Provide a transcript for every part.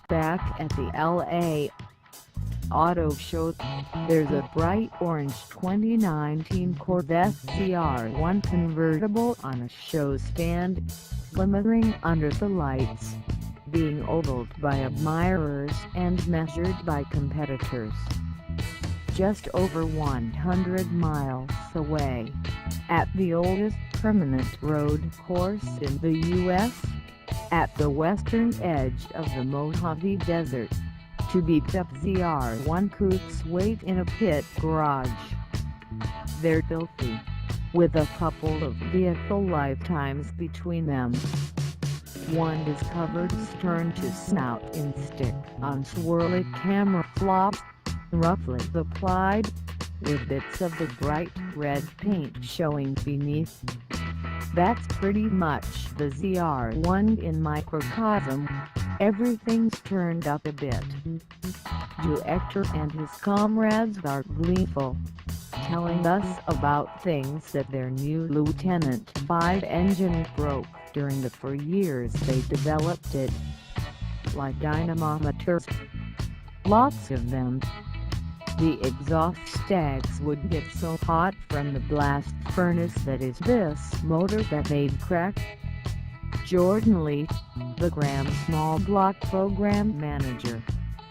Back at the LA Auto Show, there's a bright orange 2019 Corvette ZR1 Convertible on a show stand, glimmering under the lights, being ogled by admirers and measured by competitors. Just over 100 miles away, at the oldest permanent road course in the U.S., at the western edge of the Mojave Desert, to beat up ZR1 coupes wait in a pit garage. They're filthy, with a couple of vehicle lifetimes between them. One is covered stern to snout in stick-on swirly camouflage, roughly applied, with bits of the bright red paint showing beneath. That's pretty much the ZR1 in microcosm. Everything's turned up a bit. Juechter and his comrades are gleeful, telling us about things that their new Lieutenant 5 engine broke during the 4 years they developed it. Like dynomometers. Lots of them. The exhaust stacks would get so hot from the blast furnace that is this motor that they'd crack. Jordan Lee, the Graham smallblock program manager,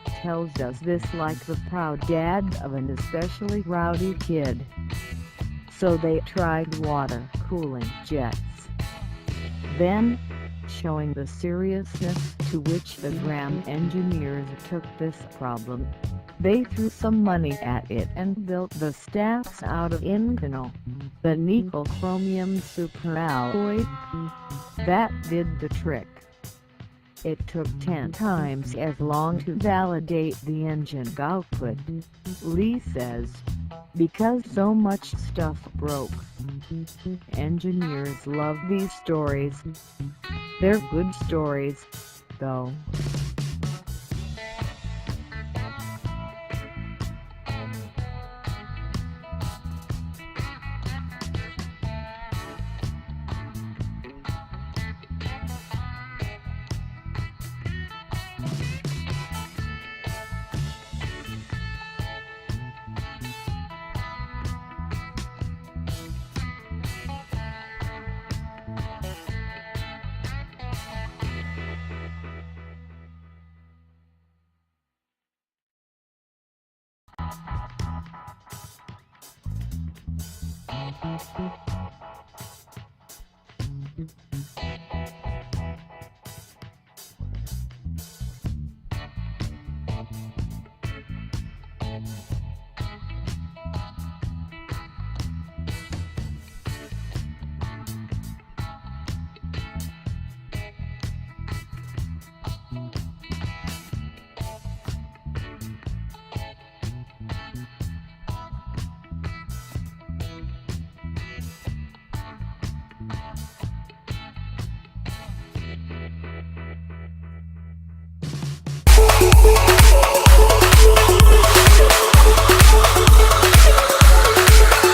tells us this like the proud dad of an especially rowdy kid. So they tried water cooling jets. Then, showing the seriousness to which the Graham engineers took this problem, they threw some money at it and built the stacks out of Inconel, the nickel-chromium superalloy. That did the trick. It took 10 times as long to validate the engine output, Lee says, because so much stuff broke. Engineers love these stories. They're good stories, though.